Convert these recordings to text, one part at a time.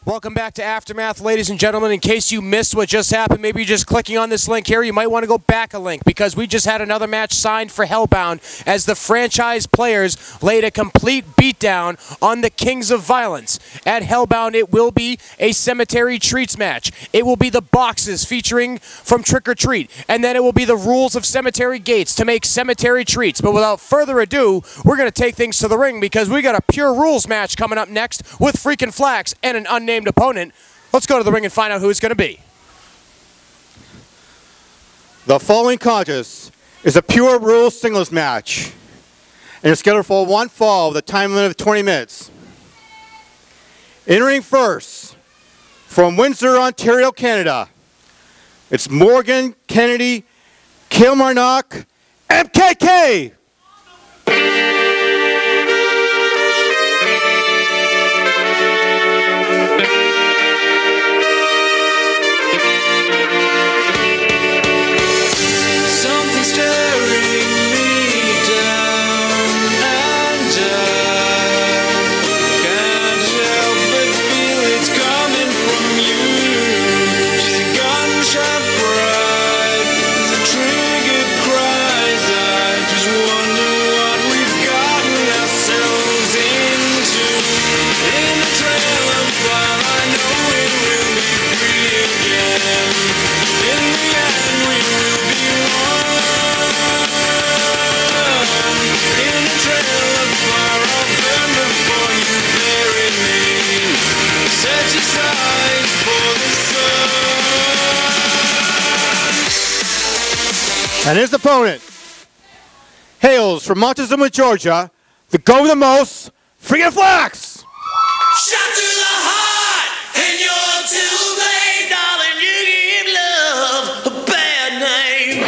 Welcome back to Aftermath, ladies and gentlemen. In case you missed what just happened, maybe you're just clicking on this link here, you might want to go back a link because we just had another match signed for Hellbound as the franchise players laid a complete beatdown on the Kings of Violence. At Hellbound, it will be a Cemetery Treats match. It will be the boxes featuring from Trick or Treat, and then it will be the rules of Cemetery Gates to make Cemetery Treats. But without further ado, we're going to take things to the ring because we got a pure rules match coming up next with Freakin' Flax and an unnamed opponent. Let's go to the ring and find out who it's going to be. The following contest is a pure rules singles match and it's scheduled for one fall with a time limit of 20 minutes. Entering first from Windsor, Ontario, Canada, it's Morgan Kennedy Kilmarnock, MKK. And his opponent hails from Montezuma, Georgia, the go the most, Freakin' Flax! Shot to the heart, and you're too late, darling. You give love a bad name.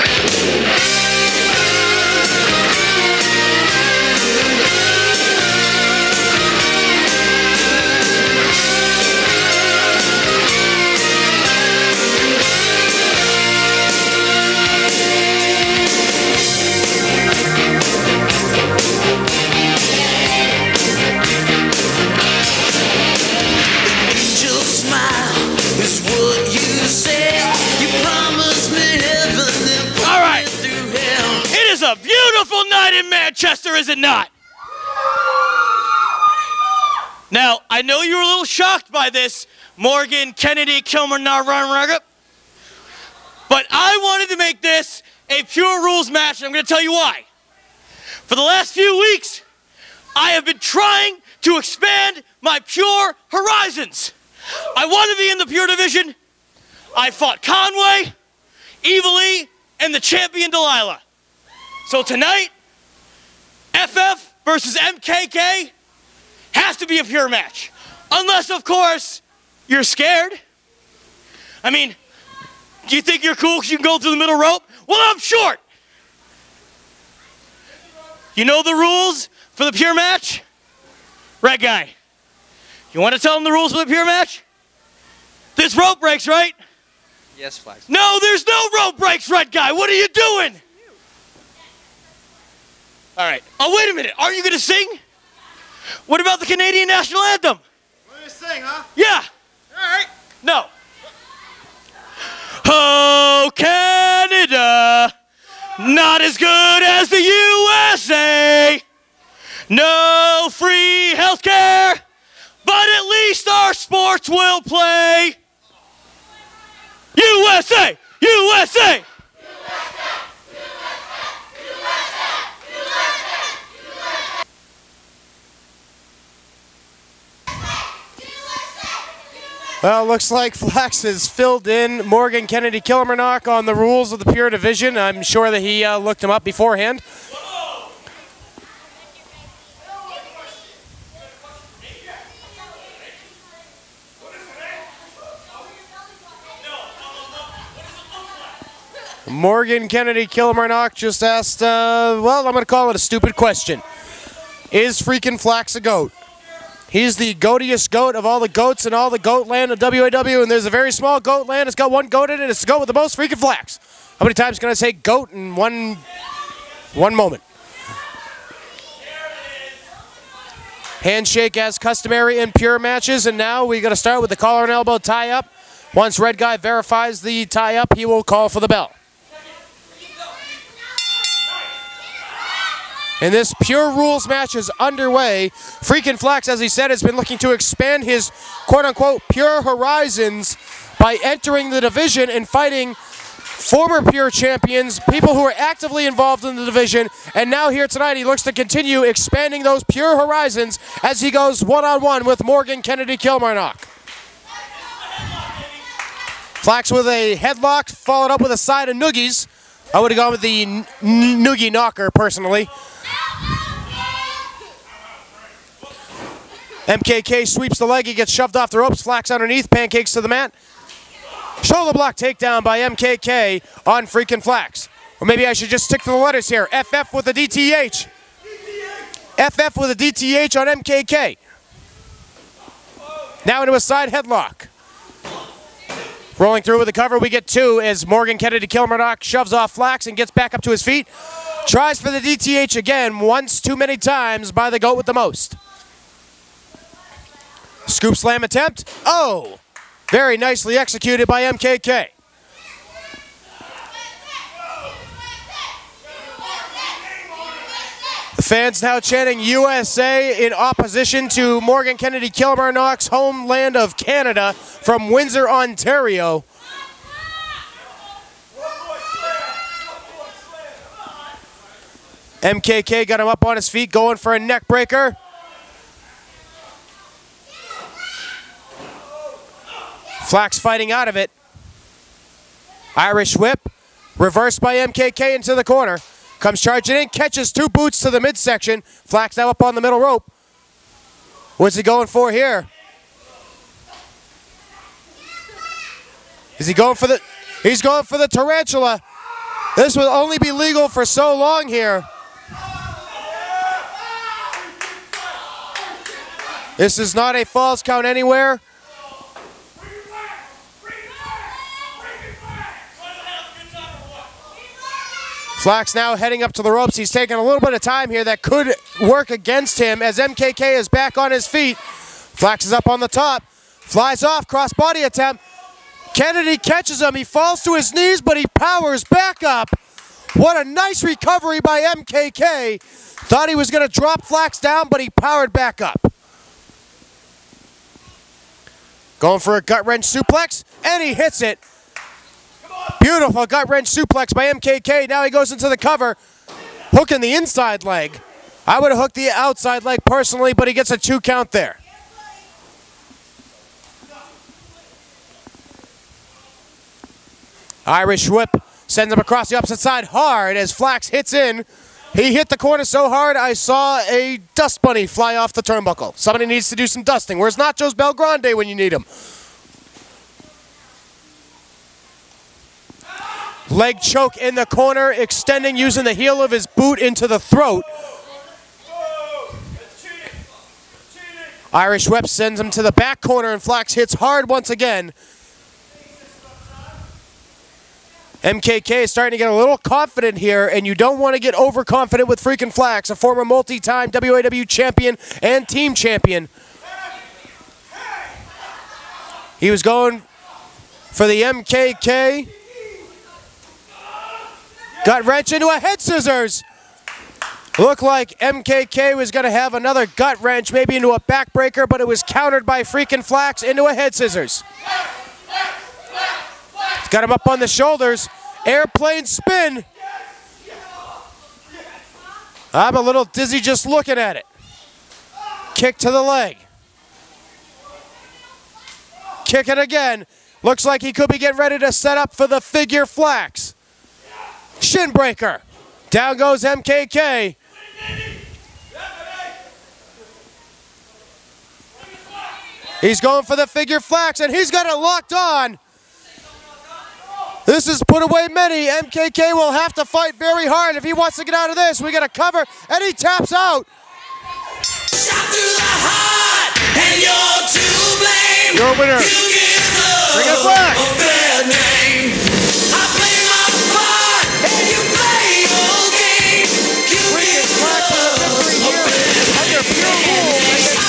A beautiful night in Manchester, is it not? Now, I know you were a little shocked by this, Morgan Kennedy Kilmarnock, but I wanted to make this a pure rules match, and I'm going to tell you why. For the last few weeks, I have been trying to expand my pure horizons. I want to be in the pure division. I fought Conway, Evil E, and the champion Delilah. So tonight, FF versus MKK has to be a pure match. Unless, of course, you're scared. I mean, do you think you're cool because you can go through the middle rope? Well, I'm short. You know the rules for the pure match? Red guy. You want to tell them the rules for the pure match? There's rope breaks, right? Yes, Flax. No, there's no rope breaks, red guy. What are you doing? All right. Oh, wait a minute. Aren't you going to sing? What about the Canadian National Anthem? We're going to sing, huh? Yeah. All right. No. Oh, Canada, not as good as the USA. No free health care, but at least our sports will play. USA! USA! Well, looks like Flax has filled in Morgan Kennedy Kilmarnock on the rules of the Pure Division. I'm sure that he looked him up beforehand. Morgan Kennedy Kilmarnock just asked, well, I'm going to call it a stupid question. Is Freakin' Flax a goat? He's the goatiest goat of all the goats in all the goat land of WAW, and there's a very small goat land. It's got one goat in it. It's the goat with the most Freakin' Flax. How many times can I say goat in one moment? Handshake as customary in pure matches, and now we got to start with the collar and elbow tie-up. Once red guy verifies the tie-up, he will call for the bell. And this Pure Rules match is underway. Freakin' Flax, as he said, has been looking to expand his quote-unquote Pure Horizons by entering the division and fighting former Pure champions, people who are actively involved in the division, and now here tonight he looks to continue expanding those Pure Horizons as he goes one-on-one with Morgan Kennedy Kilmarnock. Flax with a headlock, followed up with a side of noogies. I would have gone with the noogie knocker, personally. MKK sweeps the leg, he gets shoved off the ropes, Flax underneath, pancakes to the mat. Shoulder block takedown by MKK on Freakin' Flax. Or maybe I should just stick to the letters here. FF with a DTH. FF with a DTH on MKK. Now into a side headlock. Rolling through with the cover, we get two as Morgan Kennedy Kilmarnock shoves off Flax and gets back up to his feet. Tries for the DTH again, once too many times by the GOAT with the most. Scoop slam attempt. Oh! Very nicely executed by MKK. The fans now chanting USA in opposition to Morgan Kennedy Kilmarnock's homeland of Canada from Windsor, Ontario. MKK got him up on his feet, going for a neck breaker. Flax fighting out of it. Irish whip, reversed by MKK into the corner. Comes charging in, catches two boots to the midsection. Flax now up on the middle rope. What's he going for here? Is he going for the... He's going for the tarantula. This will only be legal for so long here. This is not a falls count anywhere. Flax now heading up to the ropes. He's taking a little bit of time here that could work against him as MKK is back on his feet. Flax is up on the top. Flies off, cross-body attempt. Kennedy catches him. He falls to his knees, but he powers back up. What a nice recovery by MKK. Thought he was going to drop Flax down, but he powered back up. Going for a gut-wrench suplex, and he hits it. Beautiful gut-wrench suplex by MKK. Now he goes into the cover, hooking the inside leg. I would have hooked the outside leg personally, but he gets a 2 count there. Irish whip sends him across the opposite side hard as Flax hits in. He hit the corner so hard I saw a dust bunny fly off the turnbuckle. Somebody needs to do some dusting. Where's Nachos Belgrande when you need him? Leg choke in the corner, extending, using the heel of his boot into the throat. Irish whip sends him to the back corner, and Flax hits hard once again. MKK is starting to get a little confident here, and you don't want to get overconfident with Freakin' Flax, a former multi-time WAW champion and team champion. He was going for the MKK. Gut wrench into a head scissors. Looked like MKK was going to have another gut wrench, maybe into a backbreaker, but it was countered by Freakin' Flax into a head scissors. He's got him up on the shoulders. Airplane spin. I'm a little dizzy just looking at it. Kick to the leg. Kick it again. Looks like he could be getting ready to set up for the figure Flax. Shin breaker. Down goes MKK. He's going for the figure Flax, and he's got it locked on. This is put away many. MKK will have to fight very hard if he wants to get out of this. We got a cover, and he taps out. Shot through the heart, and you're to blame. Your winner, Freakin' Flax. A bad name. I play my part, and you play your game. You Freakin' Flax with a victory here under Pure Rules.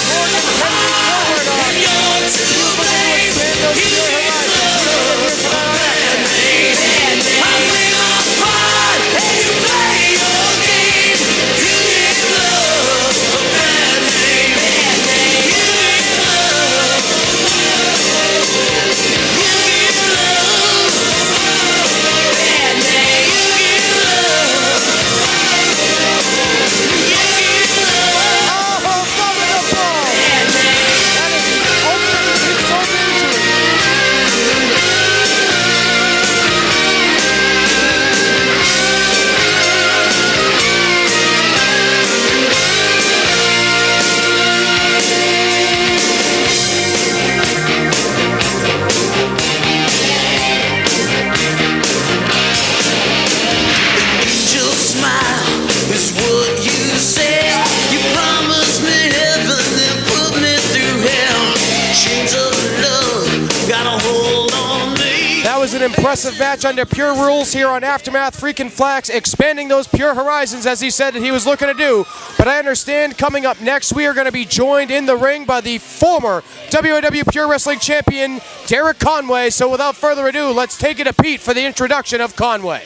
impressive match under Pure Rules here on Aftermath Freakin' Flax, expanding those Pure Horizons as he said that he was looking to do. But I understand coming up next, we are going to be joined in the ring by the former WAW Pure Wrestling Champion, Derek Conway. So without further ado, let's take it to Pete for the introduction of Conway.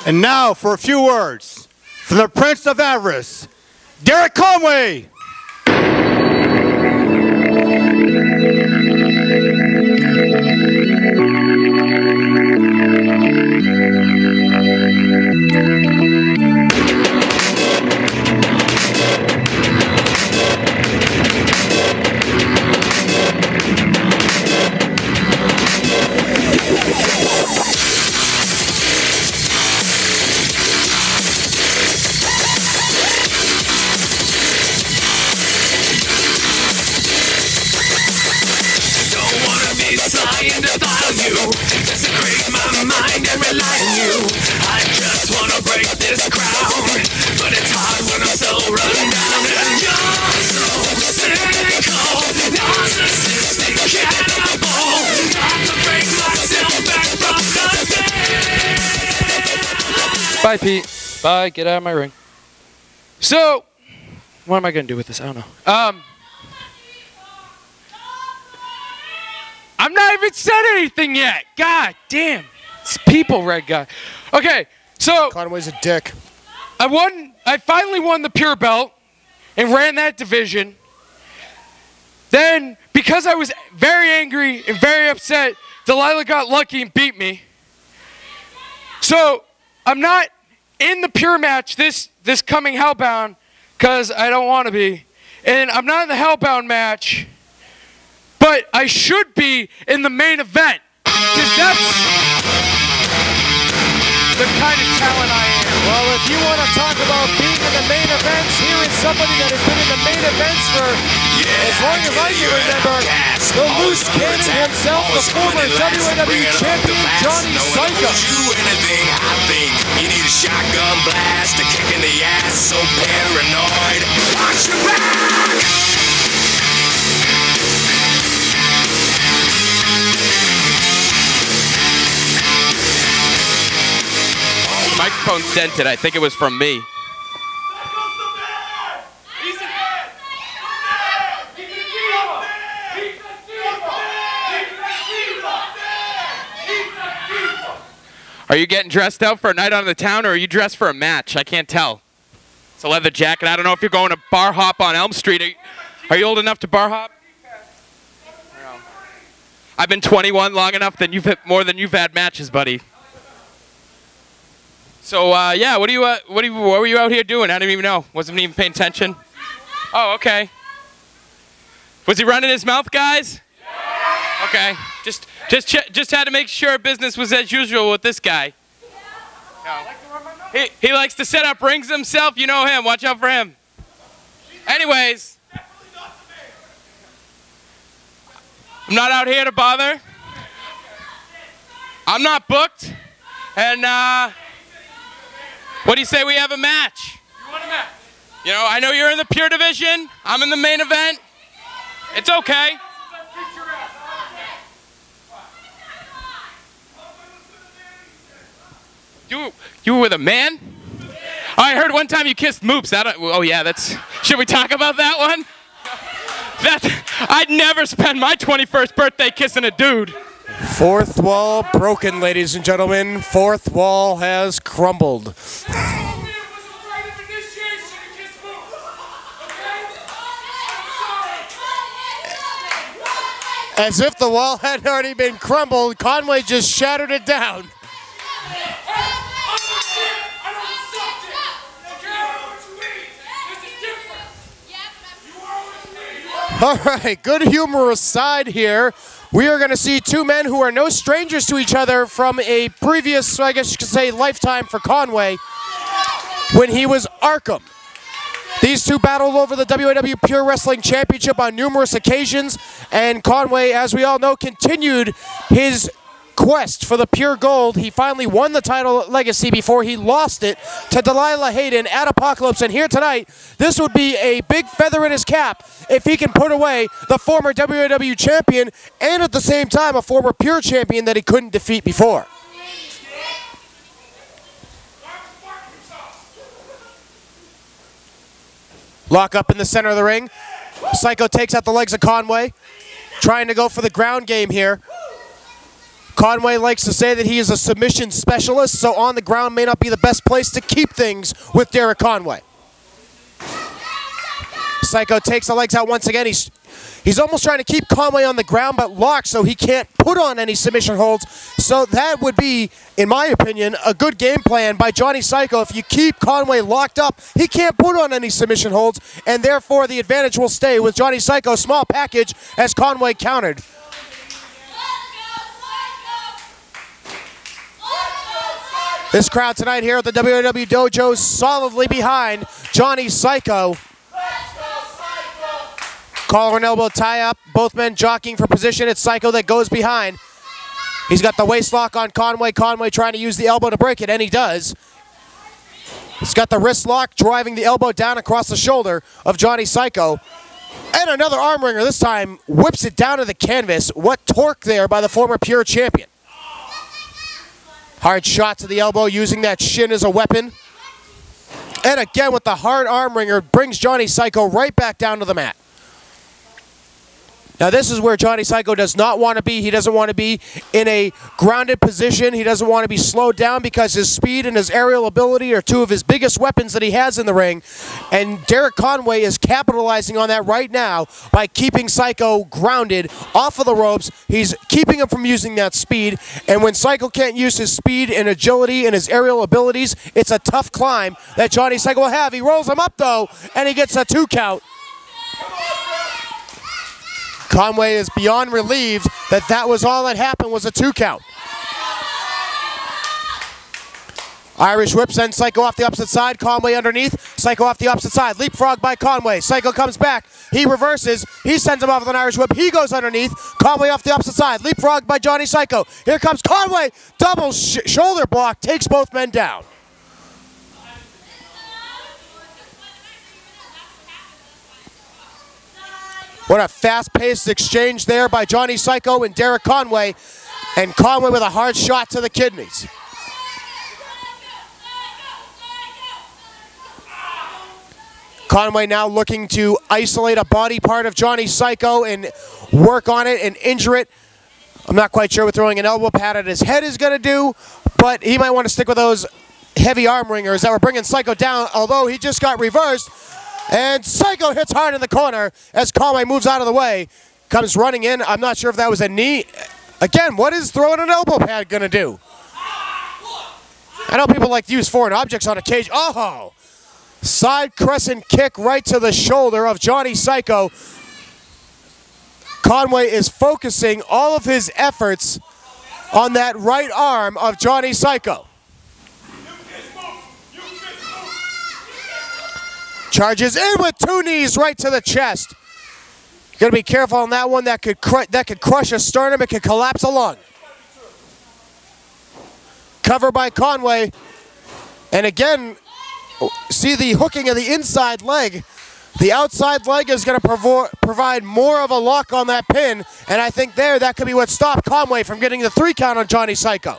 And now for a few words from the Prince of Avarice, Derek Conway. Desecrate my mind and rely on you. I just wanna break this crown, but it's hard when I'm so run down. And you're so cynical, narcissistic cannibal. Not to break myself back from the dead. Bye, Pete. Bye. Get out of my ring. So, what am I gonna do with this? I don't know. I'm not even said anything yet. God damn. It's people, red guy. Okay, so Conway's a dick. I finally won the Pure Belt and ran that division. Then, because I was very angry and very upset, Delilah got lucky and beat me. So, I'm not in the Pure match this coming Hellbound because I don't want to be. And I'm not in the Hellbound match. But I should be in the main event, because that's the kind of talent I am. Well, if you want to talk about being in the main events, here is somebody that has been in the main events for as long as I can remember. The loose cannon himself, the former WAW champion, Johnny Psycho. You anything I think you need a shotgun blast, a kick in the ass, so paranoid. Watch your back! Microphone's dented. I think it was from me. Are you getting dressed out for a night on the town, or are you dressed for a match? I can't tell. It's a leather jacket. I don't know if you're going to bar hop on Elm Street. Are you old enough to bar hop? No. I've been 21 long enough that you've hit more than you've had matches, buddy. So yeah, what were you out here doing? I didn't even know. Wasn't even paying attention. Oh, okay. Was he running his mouth, guys? Yeah. Okay. Just had to make sure business was as usual with this guy. No. He likes to set up rings himself. You know him. Watch out for him. Anyways, I'm not out here to bother. I'm not booked, and what do you say we have a match? You want a match? You know, I know you're in the Pure division. I'm in the main event. It's okay. You were with a man? Oh, I heard one time you kissed Moops. Oh yeah, that's. Should we talk about that one? I'd never spend my 21st birthday kissing a dude. Fourth wall broken, ladies and gentlemen. Fourth wall has crumbled. As if the wall hadn't already been crumbled, Conway just shattered it down. All right, good humor aside here, we are going to see two men who are no strangers to each other from a previous, I guess you could say, lifetime for Conway when he was Arkham. These two battled over the WAW Pure Wrestling Championship on numerous occasions, and Conway, as we all know, continued his quest for the pure gold. He finally won the title at Legacy before he lost it to Delilah Hayden at Apocalypse. And here tonight, this would be a big feather in his cap if he can put away the former WAW champion and at the same time a former pure champion that he couldn't defeat before. Lock up in the center of the ring. Psycho takes out the legs of Conway, trying to go for the ground game here. Conway likes to say that he is a submission specialist, so on the ground may not be the best place to keep things with Derek Conway. Psycho takes the legs out once again. He's almost trying to keep Conway on the ground, but locked so he can't put on any submission holds. So that would be, in my opinion, a good game plan by Johnny Psycho. If you keep Conway locked up, he can't put on any submission holds, and therefore the advantage will stay with Johnny Psycho. Small package as Conway countered. This crowd tonight here at the WAW Dojo solidly behind Johnny Psycho. Collar and elbow tie up. Both men jockeying for position. It's Psycho that goes behind. He's got the waist lock on Conway. Conway trying to use the elbow to break it, and he does. He's got the wrist lock, driving the elbow down across the shoulder of Johnny Psycho. And another arm wringer, this time whips it down to the canvas. What torque there by the former pure champion. Hard shot to the elbow, using that shin as a weapon. And again with the hard arm wringer, brings Johnny Psycho right back down to the mat. Now this is where Johnny Psycho does not want to be. He doesn't want to be in a grounded position. He doesn't want to be slowed down because his speed and his aerial ability are two of his biggest weapons that he has in the ring. And Derek Conway is capitalizing on that right now by keeping Psycho grounded off of the ropes. He's keeping him from using that speed. And when Psycho can't use his speed and agility and his aerial abilities, it's a tough climb that Johnny Psycho will have. He rolls him up though, and he gets a 2 count. Conway is beyond relieved that that was all that happened, was a 2 count. Irish whip sends Psycho off the opposite side. Conway underneath. Psycho off the opposite side. Leapfrog by Conway. Psycho comes back. He reverses. He sends him off with an Irish whip. He goes underneath. Conway off the opposite side. Leapfrog by Johnny Psycho. Here comes Conway. Double shoulder block. Takes both men down. What a fast-paced exchange there by Johnny Psycho and Derek Conway. And Conway with a hard shot to the kidneys. Conway now looking to isolate a body part of Johnny Psycho and work on it and injure it. I'm not quite sure what throwing an elbow pad at his head is going to do, but he might want to stick with those heavy arm ringers that were bringing Psycho down, although he just got reversed. And Psycho hits hard in the corner as Conway moves out of the way. Comes running in. I'm not sure if that was a knee. Again, what is throwing an elbow pad going to do? I know people like to use foreign objects on a cage. Oh! Side crescent kick right to the shoulder of Johnny Psycho. Conway is focusing all of his efforts on that right arm of Johnny Psycho. Charges in with 2 knees right to the chest. You got to be careful on that one. That could crush a sternum. It could collapse a lung. Cover by Conway. And again, see the hooking of the inside leg. The outside leg is going to provide more of a lock on that pin. And I think that could be what stopped Conway from getting the 3 count on Johnny Psycho.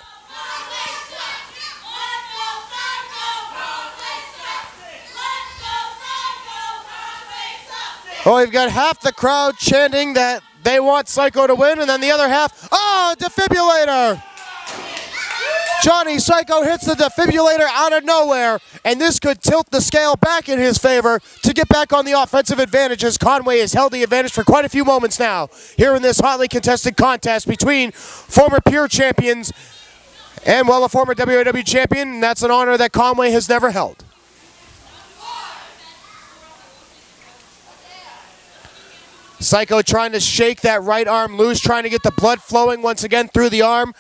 Oh, we've got half the crowd chanting that they want Psycho to win, and then the other half, oh, defibrillator! Johnny Psycho hits the defibrillator out of nowhere, and this could tilt the scale back in his favor to get back on the offensive advantage, as Conway has held the advantage for quite a few moments now here in this hotly contested contest between former pure champions and, well, a former WAW champion, and that's an honor that Conway has never held. Psycho trying to shake that right arm loose, trying to get the blood flowing once again through the arm.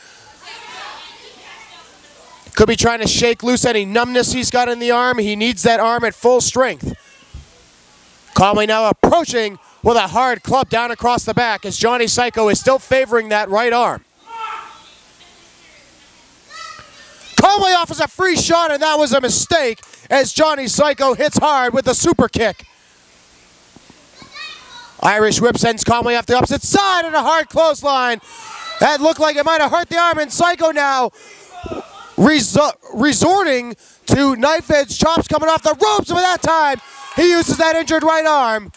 Could be trying to shake loose any numbness he's got in the arm. He needs that arm at full strength. Conway now approaching with a hard club down across the back as Johnny Psycho is still favoring that right arm. Conway offers a free shot, and that was a mistake as Johnny Psycho hits hard with the super kick. Irish whip sends Conway off the opposite side and a hard clothesline. That looked like it might have hurt the arm, and Psycho now resorting to knife edge chops coming off the ropes, but that time he uses that injured right arm.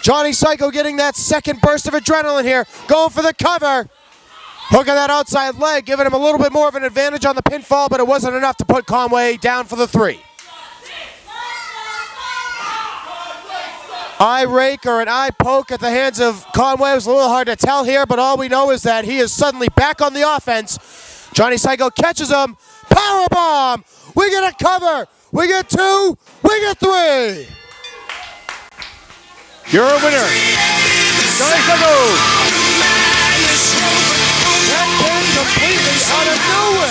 Johnny Psycho getting that second burst of adrenaline here, going for the cover. Hooking that outside leg, giving him a little bit more of an advantage on the pinfall, but it wasn't enough to put Conway down for the 3. Eye rake or an eye poke at the hands of Conway. It was a little hard to tell here, but all we know is that he is suddenly back on the offense. Johnny Psycho catches him. Powerbomb! We get a cover. We get 2. We get 3. You're a winner. Johnny Psycho. That came completely out of nowhere.